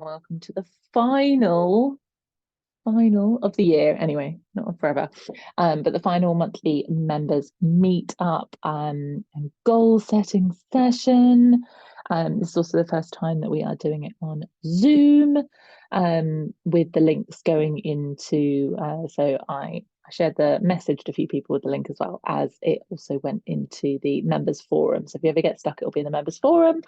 Welcome to the final of the year, anyway, not forever, but the final monthly members meet up and goal setting session. This is also the first time that we are doing it on Zoom, with the links going into, so I shared the message to a few people with the link as well, as it also went into the members forum. So if you ever get stuck, it'll be in the members forum.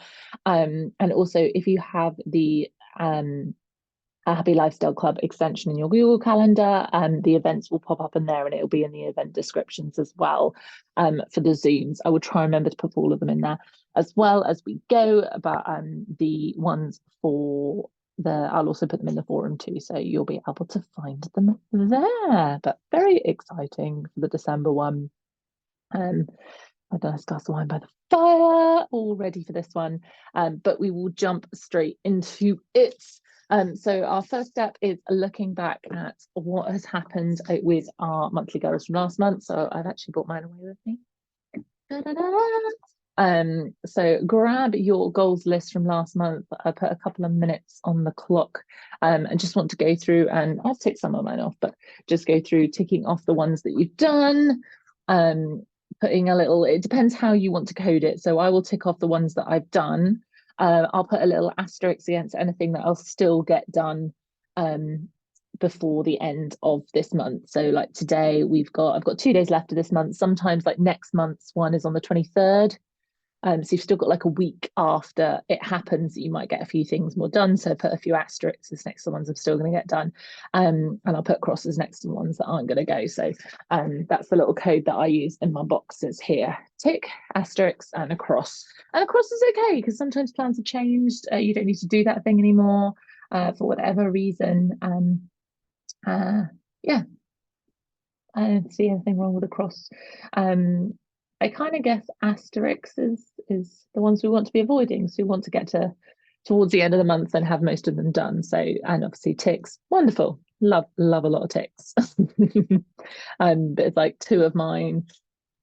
And also if you have the a Happy Lifestyle Club extension in your Google Calendar, and the events will pop up in there, and it'll be in the event descriptions as well, for the Zooms. I will try and remember to put all of them in there as well as we go, but the ones for I'll also put them in the forum too, so you'll be able to find them there. But very exciting for the December one. I've done a glass of wine by the fire, all ready for this one, but we will jump straight into it. So our first step is looking back at what has happened with our monthly goals from last month. So I've actually brought mine away with me. So grab your goals list from last month. I put a couple of minutes on the clock, and just want to go through, and I've ticked some of mine off, but just go through ticking off the ones that you've done. Putting a little, it depends how you want to code it. So I will tick off the ones that I've done. I'll put a little asterisk against anything that I'll still get done before the end of this month. So like today I've got 2 days left of this month. Sometimes like next month's one is on the 23rd. So you've still got like a week after it happens that you might get a few things more done. So put a few asterisks next to the ones I'm still going to get done. And I'll put crosses next to the ones that aren't going to go. So that's the little code that I use in my boxes here. Tick, asterisks, and a cross. And a cross is okay, because sometimes plans have changed. You don't need to do that thing anymore for whatever reason. Yeah, I don't see anything wrong with a cross. I kind of guess asterisks is the ones we want to be avoiding. So we want to get towards the end of the month and have most of them done. So, and obviously ticks, wonderful. Love a lot of ticks. But it's like two of mine.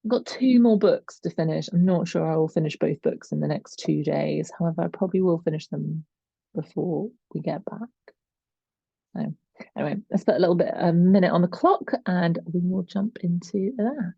I've got 2 more books to finish. I'm not sure I will finish both books in the next 2 days. However, I probably will finish them before we get back. So anyway, let's put a minute on the clock and we will jump into that.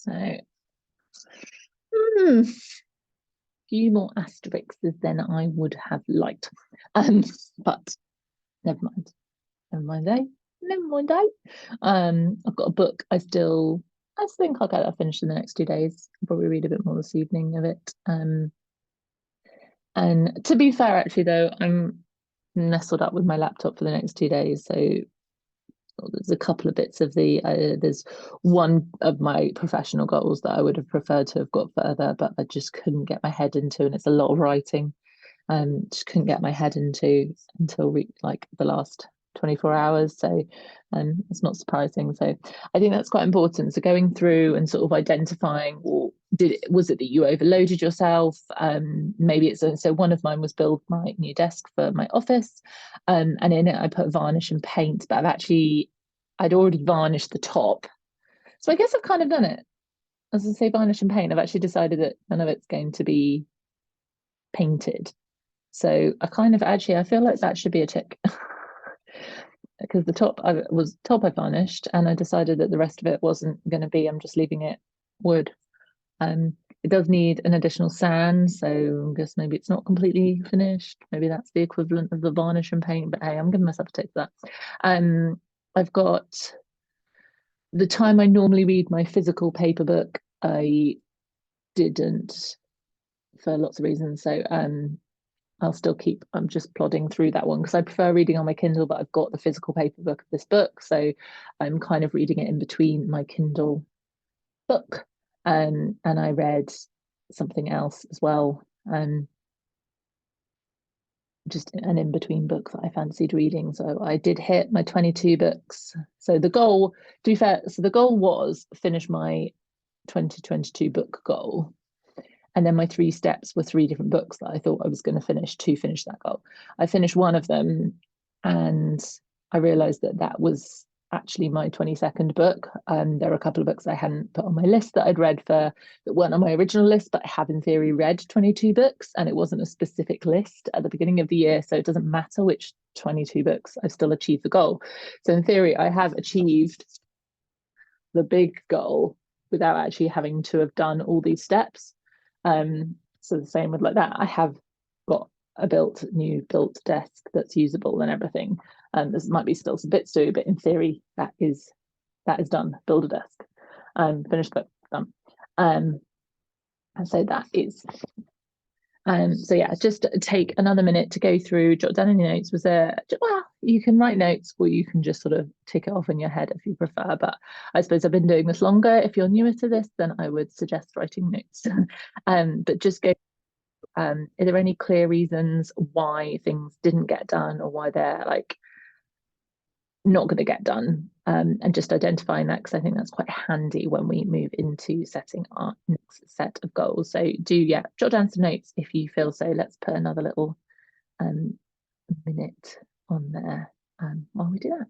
So, hmm, few more asterisks than I would have liked. But never mind. Never mind, eh? Never mind, eh? I've got a book I think I'll get that finished in the next 2 days. I'll probably read a bit more this evening of it. And to be fair, actually, though, I'm nestled up with my laptop for the next 2 days. So there's a couple of bits of there's one of my professional goals that I would have preferred to have got further, but I just couldn't get my head into, and it's a lot of writing. Just couldn't get my head into until like the last 24 hours. So it's not surprising. So I think that's quite important. So going through and sort of identifying, or was it that you overloaded yourself? Maybe it's so one of mine was build my new desk for my office. And in it I put varnish and paint, but I'd already varnished the top. So I guess I've kind of done it. As I say, varnish and paint, I've actually decided that none of it's going to be painted. So I feel like that should be a tick. Because the top I varnished, and I decided that the rest of it wasn't going to be. I'm just leaving it wood. It does need an additional sand, so I guess maybe it's not completely finished. Maybe that's the equivalent of the varnish and paint. But hey, I'm giving myself a tick for that. I've got the time I normally read my physical paper book. I didn't for lots of reasons. So I'm just plodding through that one because I prefer reading on my Kindle, but I've got the physical paper book of this book. So I'm kind of reading it in between my Kindle book. And I read something else as well. Just an in between book that I fancied reading. So I did hit my 22 books. So the goal, to be fair, so the goal was finish my 2022 book goal. And then my 3 steps were 3 different books that I thought I was going to finish that goal. I finished one of them, and I realized that that was actually my 22nd book. There are a couple of books I hadn't put on my list that I'd read that weren't on my original list, but I have in theory read 22 books, and it wasn't a specific list at the beginning of the year. So it doesn't matter which 22 books, I've still achieved the goal. So in theory, I have achieved the big goal without actually having to have done all these steps. So the same with like that. I have got a new built desk that's usable and everything. This might be still some bits to do, but in theory, that is done. Build a desk. Finished book, done. And so that is so yeah, just take another minute to go through, jot down any notes. Well, you can write notes or you can just sort of tick it off in your head if you prefer. But I suppose I've been doing this longer. If you're newer to this, then I would suggest writing notes. But just go, are there any clear reasons why things didn't get done or why they're like not going to get done, and just identifying that, because I think that's quite handy when we move into setting our next set of goals. So jot down some notes if you feel so. Let's put another little minute on there while we do that.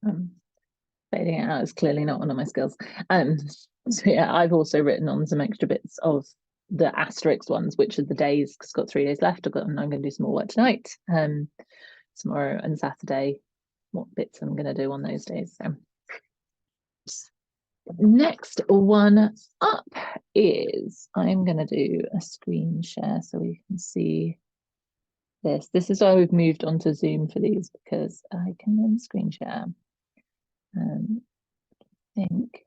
Fading it out is clearly not one of my skills. So yeah, I've also written on some extra bits of the asterisk ones, which are the days, because I've got 3 days left. I'm going to do some more work tonight, tomorrow and Saturday, what bits I'm going to do on those days. So next one up is I'm going to do a screen share so we can see this. This is why we've moved on to Zoom for these, because I can then screen share. I think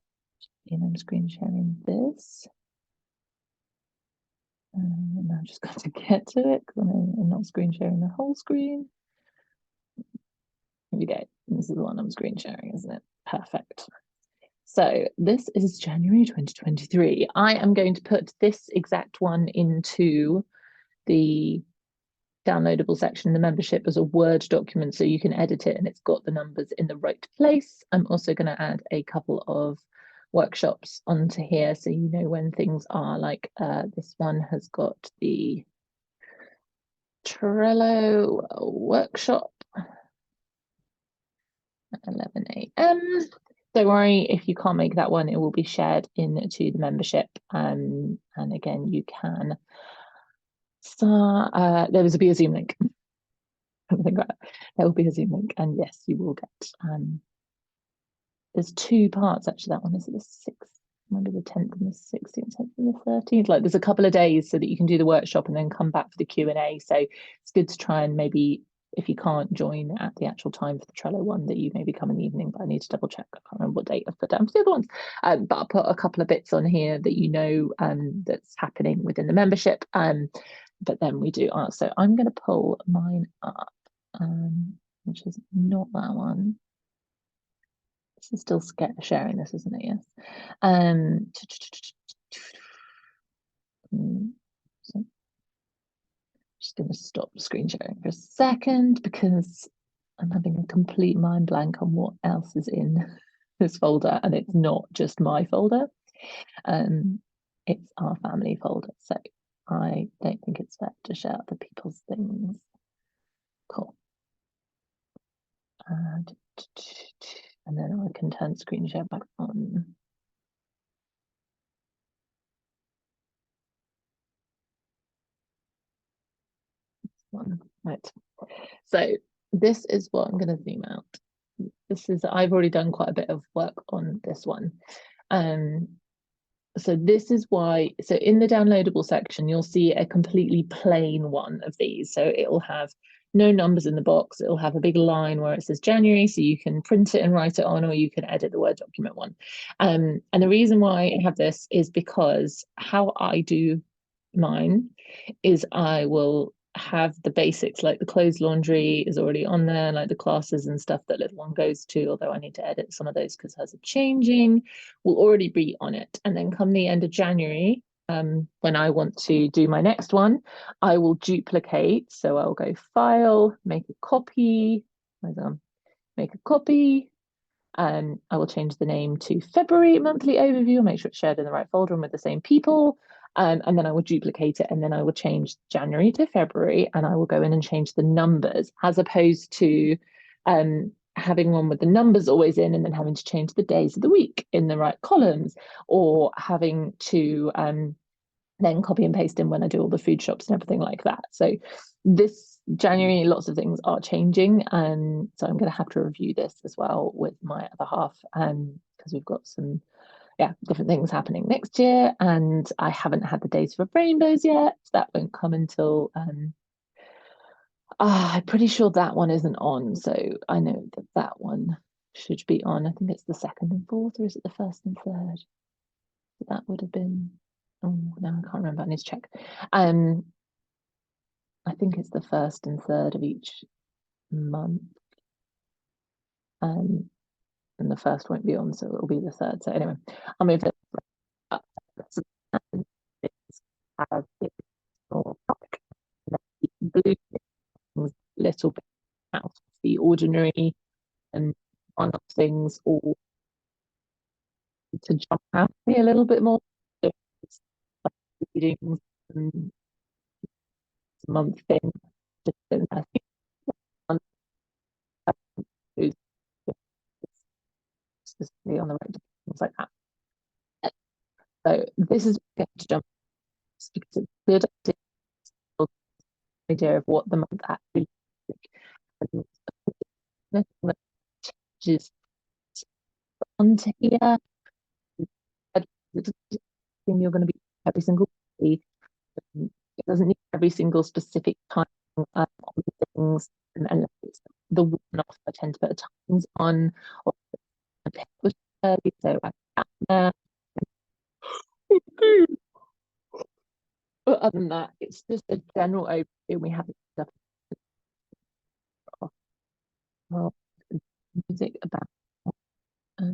I'm screen sharing this. And I've just got to get to it because I'm not screen sharing the whole screen. Here we go. This is the one I'm screen sharing, isn't it? Perfect. So this is January 2023. I am going to put this exact one into the downloadable section, the membership, as a Word document so you can edit it and it's got the numbers in the right place. I'm also going to add a couple of workshops onto here so you know when things are, like this one has got the Trello workshop at 11 a.m. Don't worry if you can't make that one, it will be shared into the membership. And again, you can start, there will be a Zoom link. There will be a Zoom link, and yes, you will get there's 2 parts actually. That one is the 6th, maybe the 10th and the 16th, 10th and the 13th. Like there's a couple of days so that you can do the workshop and then come back for the Q&A. So it's good to try and, maybe if you can't join at the actual time for the Trello one, that you maybe come in the evening, but I need to double check. I can't remember what date I've put down for the other ones. But I'll put a couple of bits on here that you know that's happening within the membership. But then we do so I'm going to pull mine up, which is not that one. This is still sharing this, isn't it? Yes. So just going to stop screen sharing for a second because I'm having a complete mind blank on what else is in this folder, and it's not just my folder. It's our family folder, so I don't think it's fair to share other people's things. Cool. And then I can turn screen share back on. Right. So this is what I'm going to zoom out. I've already done quite a bit of work on this one. So this is why, so in the downloadable section, you'll see a completely plain one of these. So it'll have no numbers in the box. It'll have a big line where it says January, so you can print it and write it on, or you can edit the Word document one. And the reason why I have this is because how I do mine is I will have the basics, like the clothes laundry is already on there, like the classes and stuff that little one goes to, although I need to edit some of those because hers are changing, will already be on it. And then come the end of January, when I want to do my next one, I will duplicate. So I'll go File, make a copy, make a copy, and I will change the name to February Monthly Overview, make sure it's shared in the right folder and with the same people. And then I will duplicate it, and then I will change January to February, and I will go in and change the numbers, as opposed to having one with the numbers always in and then having to change the days of the week in the right columns, or having to then copy and paste in when I do all the food shops and everything like that. So this January, lots of things are changing, and so I'm going to have to review this as well with my other half, because we've got some different things happening next year, and I haven't had the Days for Rainbows yet. So that won't come until I'm pretty sure that one isn't on, so I know that that one should be on. I think it's the 2nd and 4th, or is it the 1st and 3rd? So that would have been, oh no, I can't remember, I need to check. I think it's the 1st and 3rd of each month, and the 1st won't be on, so it'll be the 3rd. So anyway, I'll move it up. Blue little bit out of the ordinary, and one of things all to jump out a little bit more. So like readings and month thing. Just I think be on the right day, things like that. So this is going to jump because it's good to get an idea of what the month actually looks like. Nothing that changes onto here. You're going to be every single day. It doesn't need every single specific time on things, unless it's the one off. I tend to put a times on or a paper early, so I put that there. But other than that, it's just a general overview. We have stuff of music about. Uh,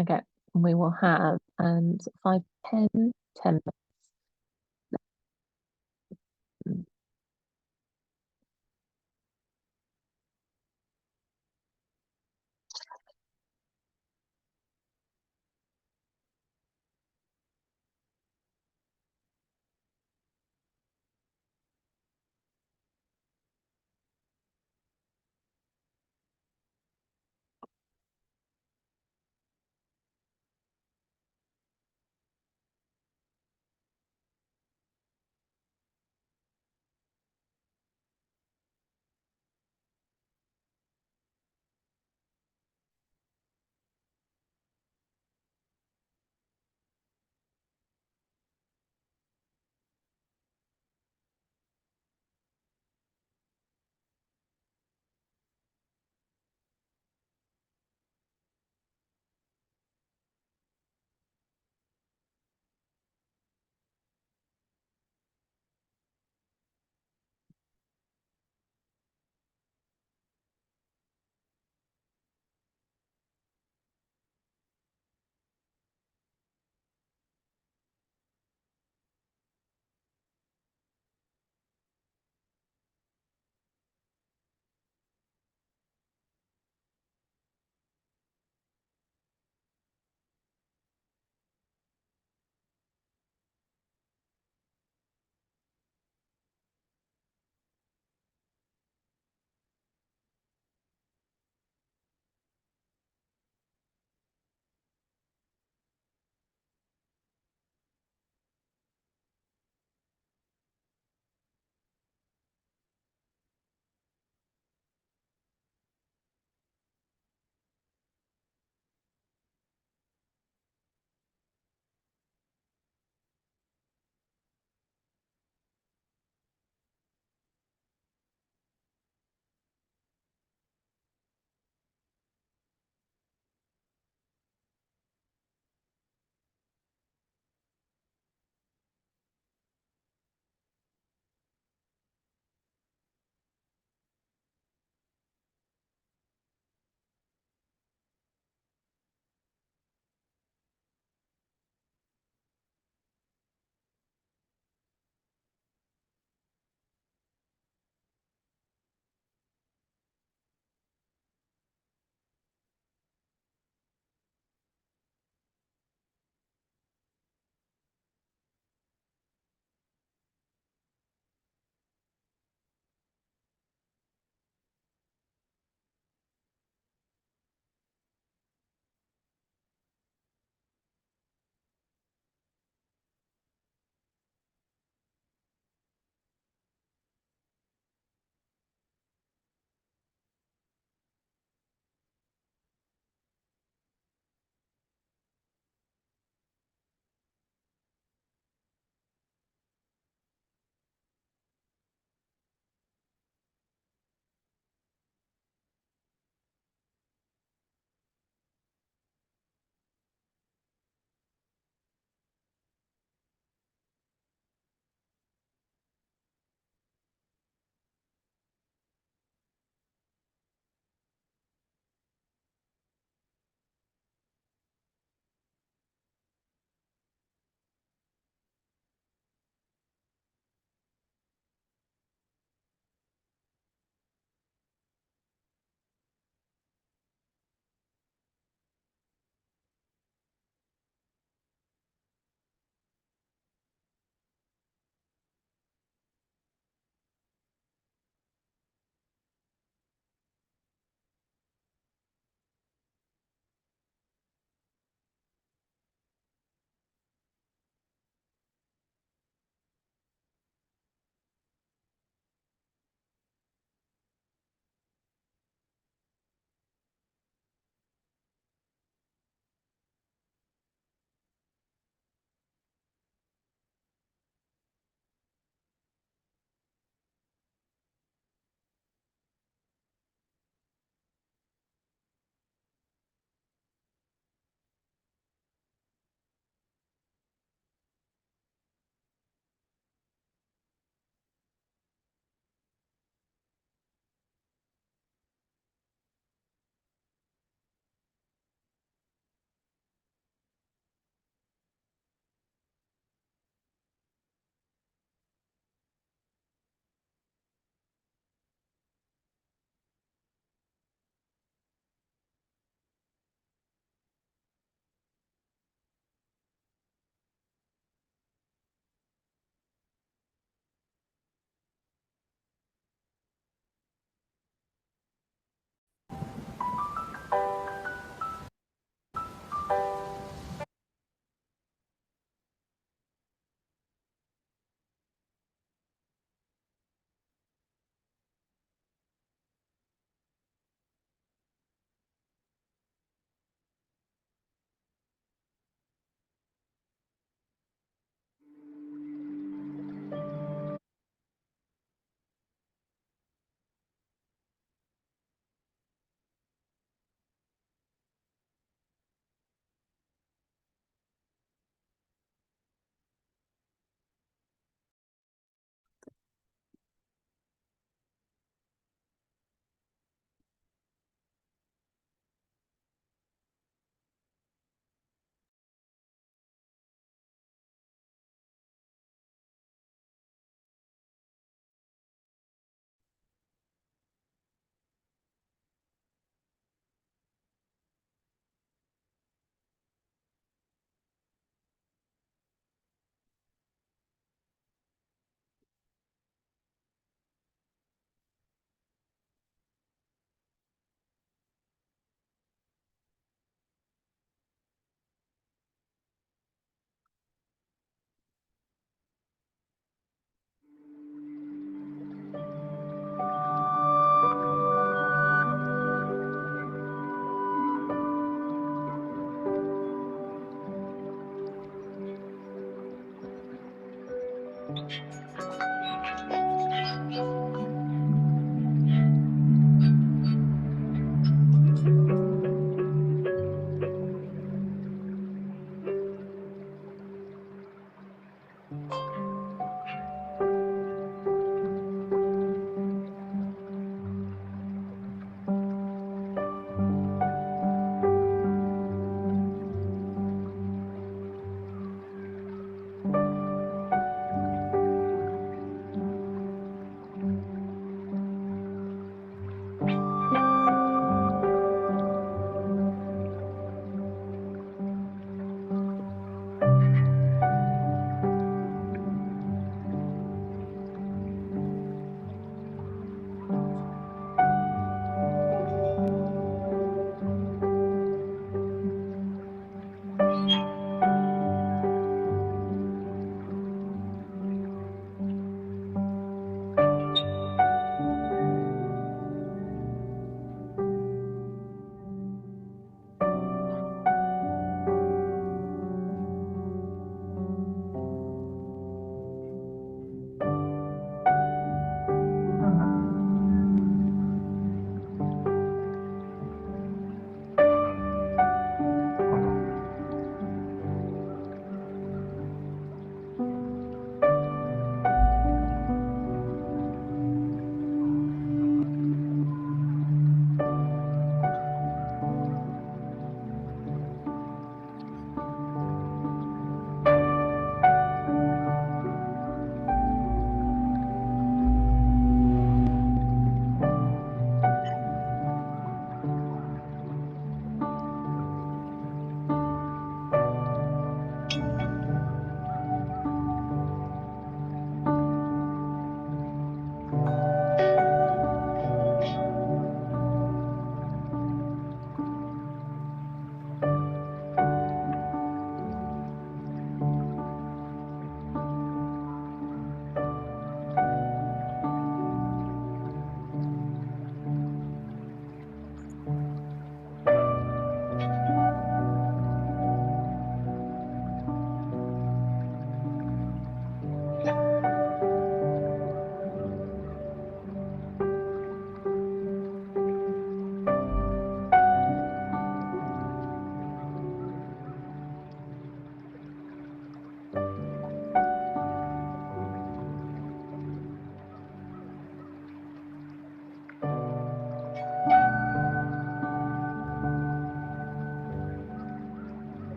okay, we will have 5, 10 minutes.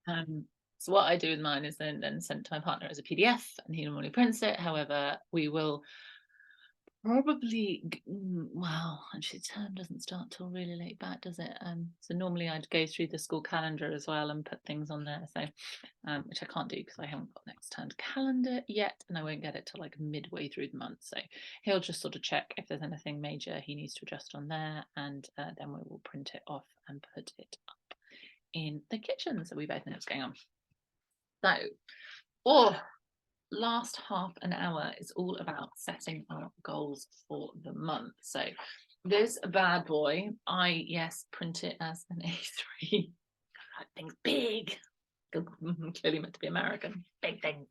So what I do with mine is then send it to my partner as a PDF, and he normally prints it. However, we will probably, well, actually term doesn't start till really late back, does it? So normally I'd go through the school calendar as well and put things on there. So which I can't do because I haven't got next term calendar yet, and I won't get it till like midway through the month. So he'll just sort of check if there's anything major he needs to adjust on there, and then we will print it off and put it up in the kitchen so we both know what's going on. So, last half an hour is all about setting our goals for the month. So this bad boy, I print it as an A3. That thing's big. Clearly meant to be American. Big things.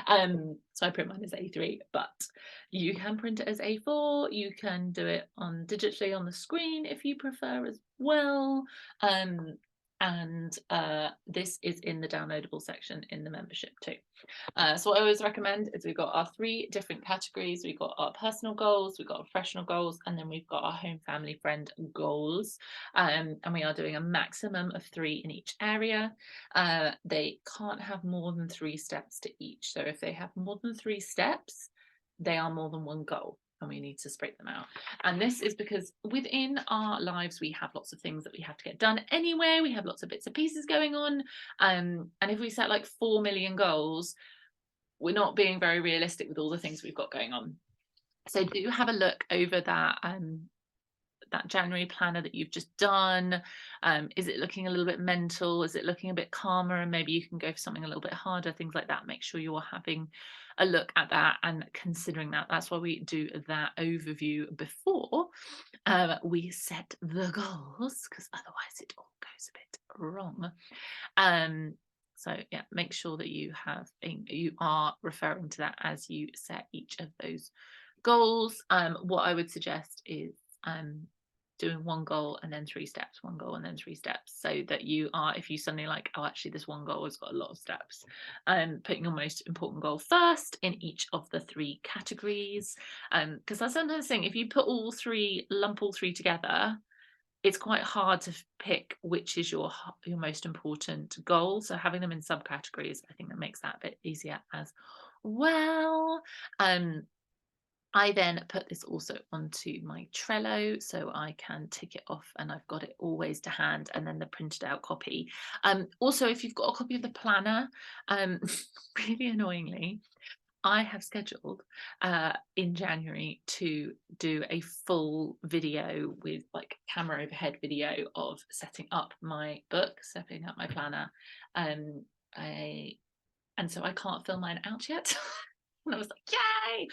So I print mine as A3, but you can print it as A4. You can do it on digitally on the screen if you prefer as well. And this is in the downloadable section in the membership too. So what I always recommend is we've got our 3 different categories. We've got our personal goals, we've got our professional goals, and then we've got our home, family, friend goals. And we are doing a maximum of 3 in each area. They can't have more than 3 steps to each. So if they have more than 3 steps, they are more than one goal, and we need to spread them out. And this is because within our lives we have lots of things that we have to get done anyway. We have lots of bits and pieces going on, and if we set like 4 million goals, we're not being very realistic with all the things we've got going on. So do have a look over that that January planner that you've just done. Is it looking a little bit mental? Is it looking a bit calmer? And maybe you can go for something a little bit harder, things like that. Make sure you're having a look at that and considering that. That's why we do that overview before we set the goals, because otherwise it all goes a bit wrong. So yeah, make sure that you are referring to that as you set each of those goals. What I would suggest is doing 1 goal and then 3 steps, 1 goal and then 3 steps, so that you are, if you suddenly like, oh, actually this 1 goal has got a lot of steps, putting your most important goal first in each of the 3 categories. Because that's another thing, if you put lump all three together, it's quite hard to pick which is your most important goal. So having them in subcategories, I think that makes that a bit easier as well. I then put this also onto my Trello so I can tick it off, and I've got it always to hand, and then the printed out copy. Also, if you've got a copy of the planner, really annoyingly, I have scheduled in January to do a full video with like camera overhead video of setting up my book, setting up my planner. And so I can't film mine out yet. And I was like, yay!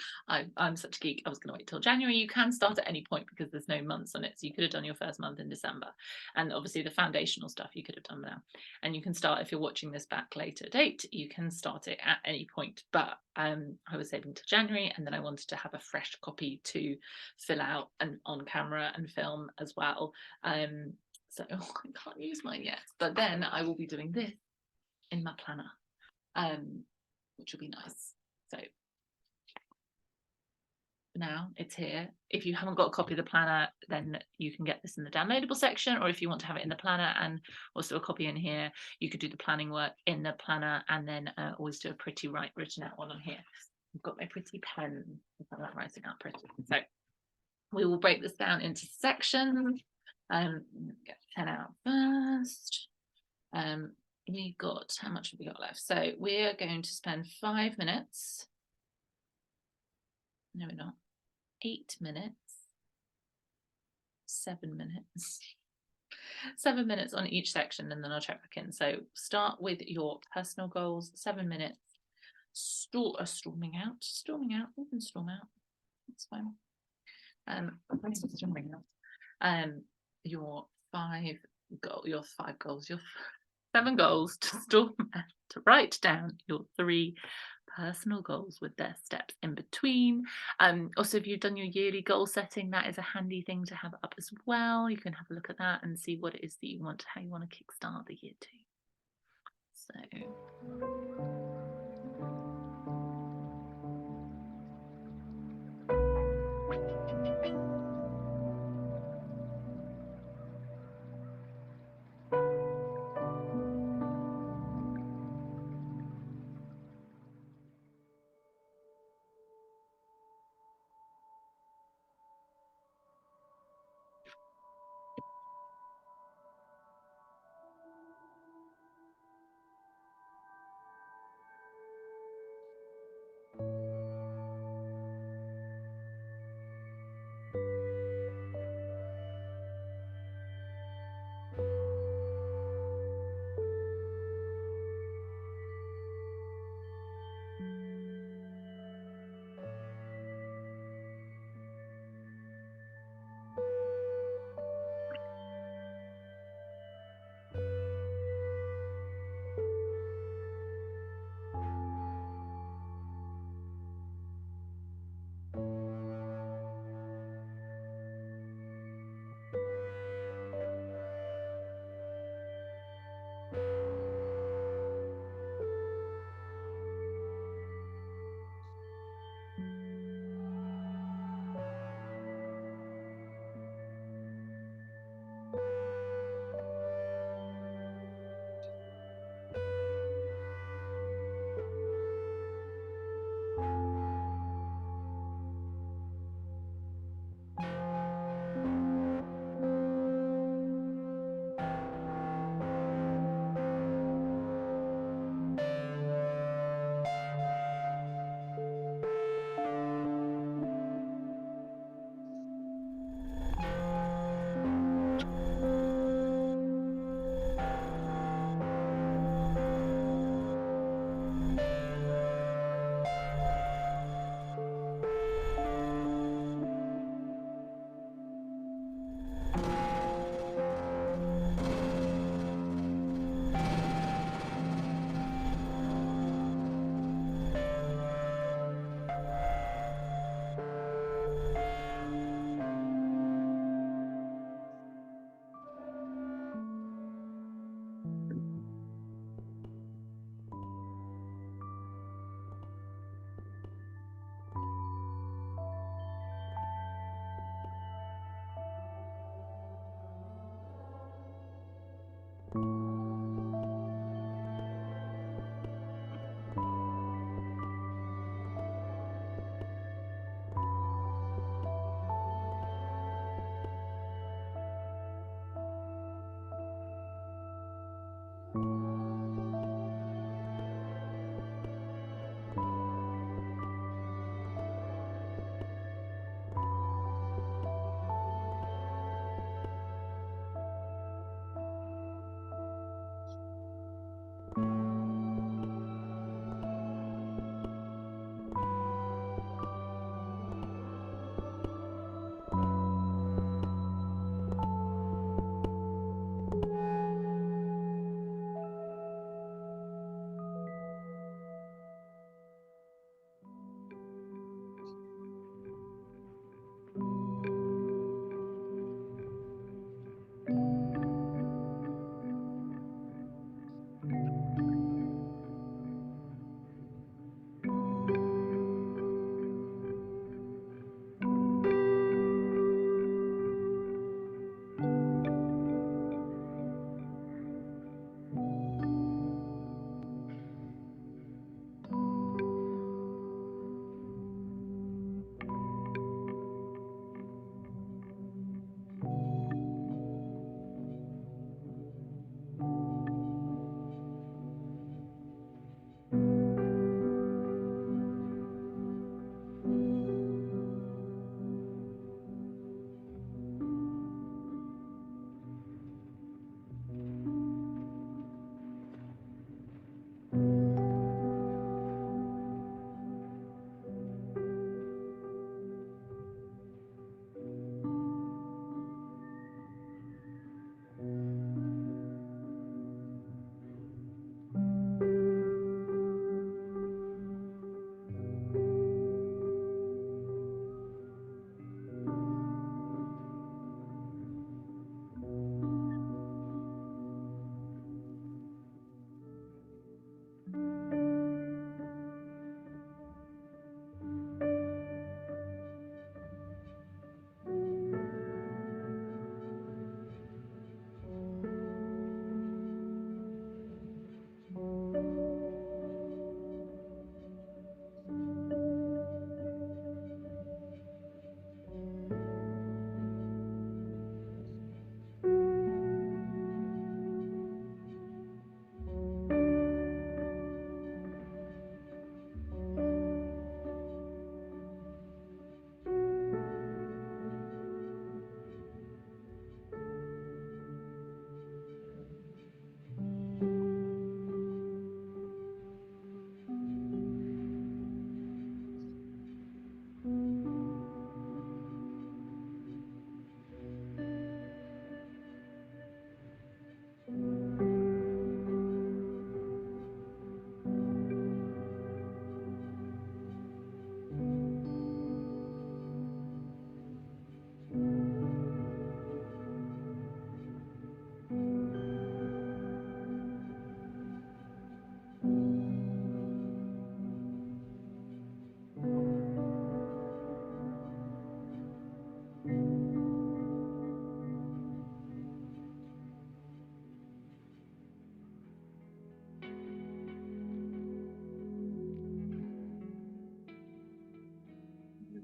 I'm such a geek. I was going to wait till January. You can start at any point because there's no months on it. So you could have done your first month in December. And obviously the foundational stuff you could have done now. And you can start, if you're watching this back later date, you can start it at any point. But I was saving till January, and then I wanted to have a fresh copy to fill out and on camera and film as well. So I can't use mine yet. But then I will be doing this in my planner, which will be nice. So now it's here. If you haven't got a copy of the planner, then you can get this in the downloadable section, or if you want to have it in the planner and also a copy in here, you could do the planning work in the planner and then always do a pretty written out one on here. I've got my pretty pen, I'm not writing out pretty. So we will break this down into sections. Get 10 out first. We've got, how much have we got left? So we're going to spend 5 minutes. No, we're not. 8 minutes. 7 minutes. 7 minutes on each section, and then I'll check back in. So start with your personal goals. 7 minutes. Storming out. We can storm out. That's fine. Storming out. Your 7 goals to storm out, to write down your 3 personal goals with their steps in between. Also, if you've done your yearly goal setting, that is a handy thing to have up as well. You can have a look at that and see what it is that you want, how you want to kickstart the year too. So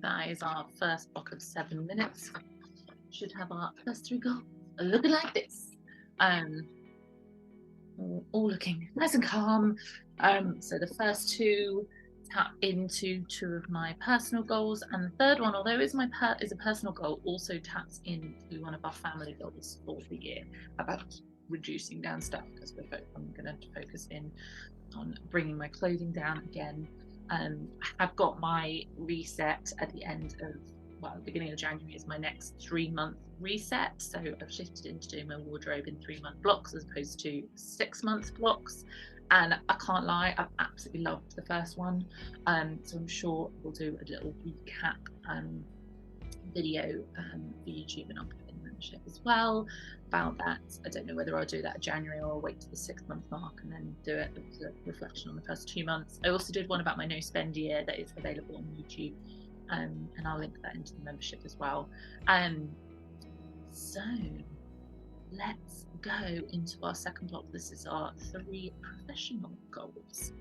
That is our first block of 7 minutes. Should have our first 3 goals looking like this. All looking nice and calm. So the first 2 tap into 2 of my personal goals, and the third one, although is a personal goal, also taps into one of our family goals for the year about reducing down stuff, because I'm going to focus in on bringing my clothing down again. I have got my reset at the end of, well, the beginning of January is my next 3-month reset. So I've shifted into doing my wardrobe in 3-month blocks as opposed to 6-month blocks. And I can't lie, I've absolutely loved the first one. So I'm sure we'll do a little recap video for YouTube, and I'll put in the membership as well about that. I don't know whether I'll do that in January or I'll wait to the 6-month mark and then do it as a reflection on the first 2 months. I also did one about my no spend year that is available on YouTube, and I'll link that into the membership as well. So let's go into our second block. This is our 3 professional goals.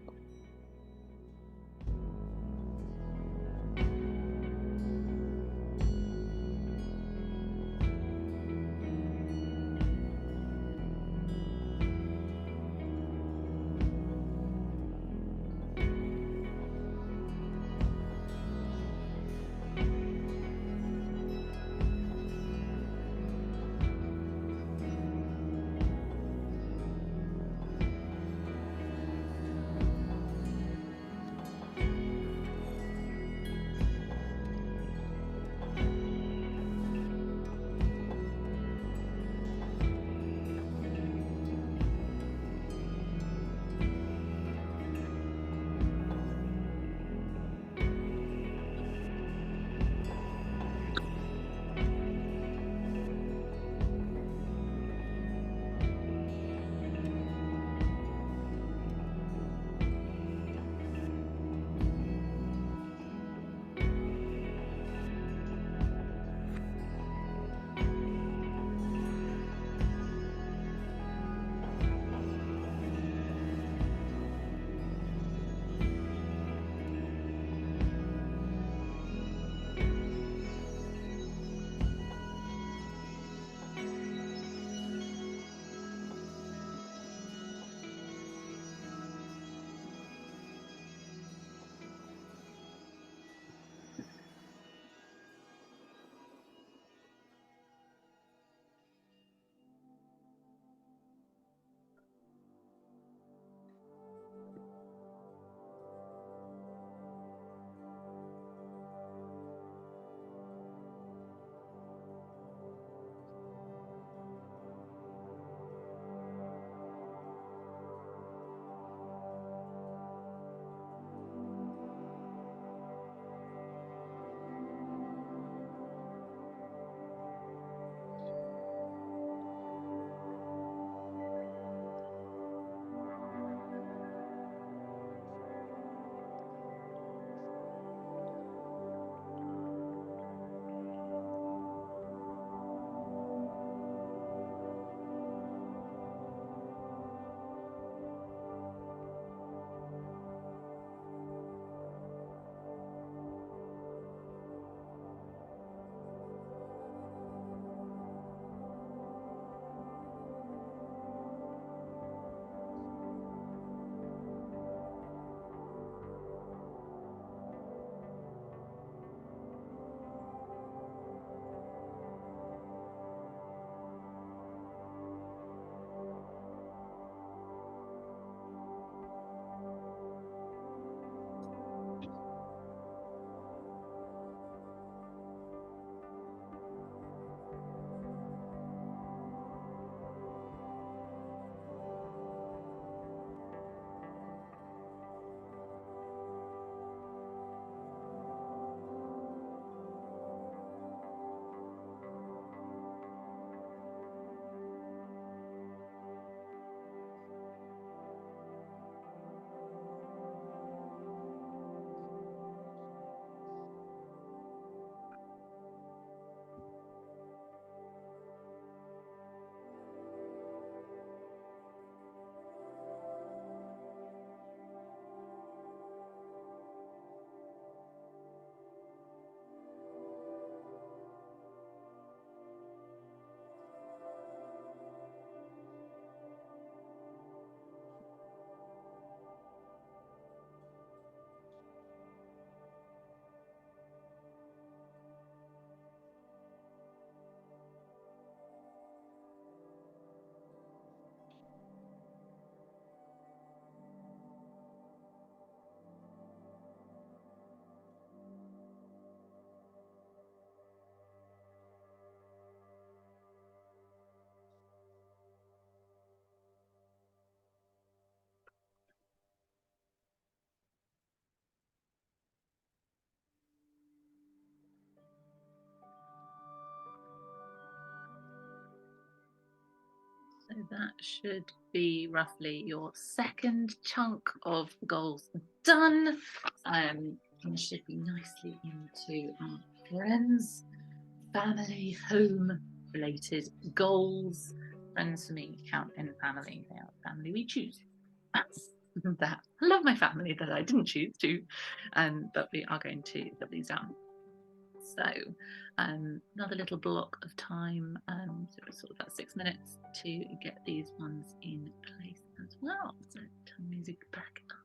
So that should be roughly your second chunk of goals done. And should be nicely into our friends, family, home related goals. Friends for me count in family. They are family we choose. That I love my family that I didn't choose to, but we are going to W down. So another little block of time, so it's sort of about 6 minutes to get these ones in place as well. So turn music back up.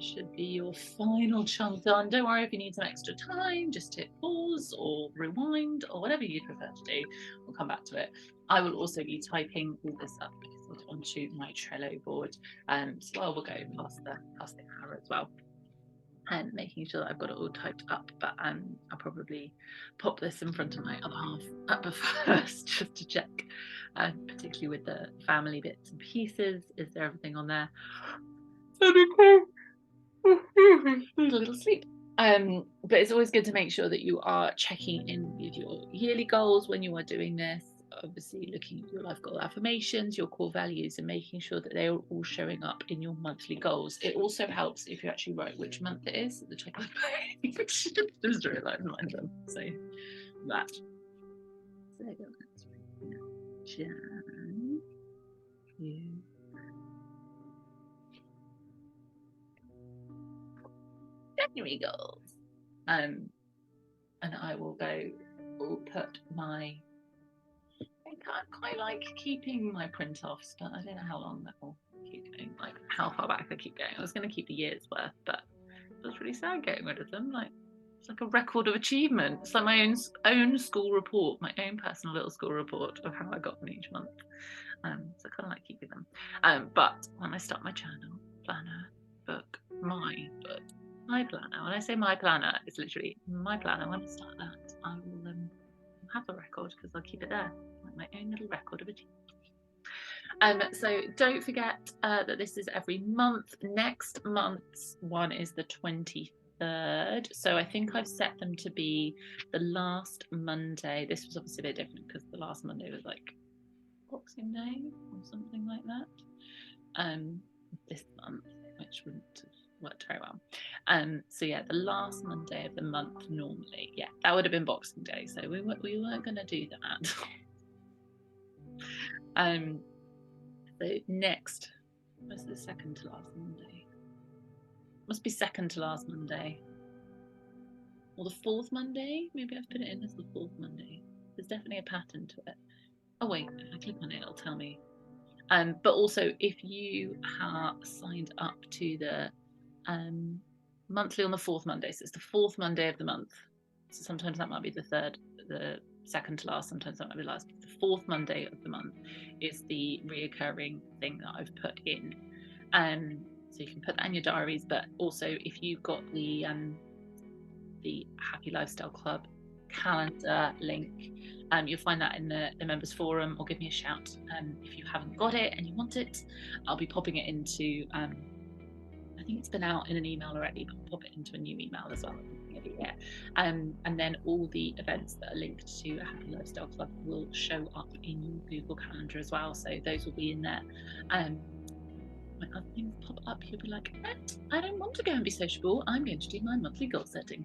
should be your final chunk done. Don't worry if you need some extra time, just hit pause or rewind or whatever you prefer to do. We'll come back to it. I will also be typing all this up onto my Trello board. So I will go past the hour as well, and making sure that I've got it all typed up. But I'll probably pop this in front of my other half up first, just to check, particularly with the family bits and pieces. Is there everything on there? Okay. Need a little sleep. But it's always good to make sure that you are checking in with your yearly goals when you are doing this. Obviously, looking at your life goal affirmations, your core values, and making sure that they are all showing up in your monthly goals. It also helps if you actually write which month it is at the top of the page. Just realised mine done. So that. So January goals. And I will put my. I quite like keeping my print offs, but I don't know how long that will keep going, like how far back I keep going. I was going to keep a year's worth, but it was really sad getting rid of them. Like, it's like a record of achievement. It's like my own school report, my own personal little school report of how I got on each month. So I kind of like keeping them. But when I start my journal, planner, book, my planner. When I say my planner, it's literally my planner. When I start that, I will have a record because I'll keep it there, like my own little record of achievement. So don't forget that this is every month. Next month's one is the 23rd. So I think I've set them to be the last Monday. This was obviously a bit different because the last Monday was like Boxing Day or something like that. This month, which wouldn't have worked very well. So yeah, the last Monday of the month normally, yeah, that would have been Boxing Day. So we weren't going to do that. So next, what's the second to last Monday? Must be second to last Monday. Or the fourth Monday? Maybe I've put it in as the fourth Monday. There's definitely a pattern to it. Oh wait, if I click on it, it'll tell me. But also, if you are signed up to the monthly on the fourth Monday, so it's the fourth Monday of the month. So sometimes that might be the second to last, sometimes that might be last. But the fourth Monday of the month is the reoccurring thing that I've put in. So you can put that in your diaries, but also if you've got the Happy Lifestyle Club calendar link, you'll find that in the members forum, or give me a shout if you haven't got it and you want it. I'll be popping it into I think it's been out in an email already, but I'll pop it into a new email as well. And then all the events that are linked to a Happy Lifestyle Club will show up in your Google Calendar as well, so those will be in there. When other things pop up, you'll be like, I don't want to go and be sociable, I'm going to do my monthly goal setting.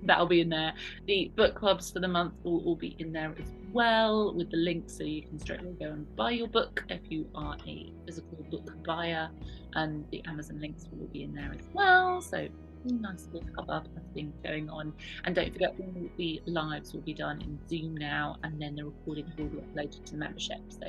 That'll be in there. The book clubs for the month will all be in there as well, with the link, so you can straight away go and buy your book if you are a physical book buyer, and the Amazon links will all be in there as well. So nice little cover of things going on. And don't forget, all the lives will be done in Zoom now, and then the recordings will be uploaded to the membership, so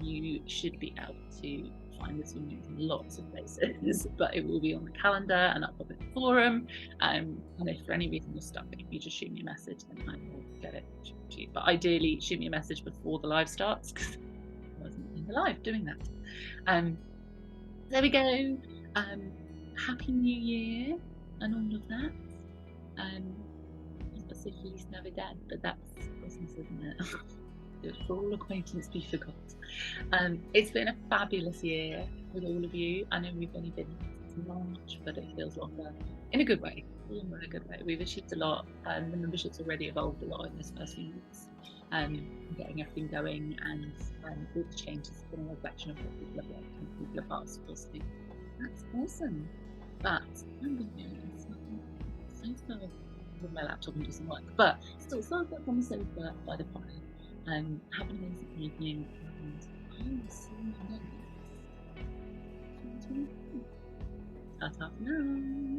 you should be able to find the Zoom links in lots of places, but it will be on the calendar and up on the forum. And if for any reason you're stuck, if you just shoot me a message, then I will get it to you. But ideally, shoot me a message before the live starts, because I wasn't in the live doing that. There we go. Happy New Year and all of that. Especially Navidad, but that's Christmas, isn't it? For all acquaintance be forgot. It's been a fabulous year with all of you. I know we've only been since March, but it feels longer in a good way. In a good way. We've achieved a lot, and the membership's already evolved a lot in this first few weeks. Getting everything going, and all the changes have been a reflection of what people have liked and people have asked for. So that's awesome. But I'm going to be honest, so sorry with my laptop and doesn't work, but still so good on the sofa by the fire. Have an amazing evening, and I will see you next. Ta-ta for now.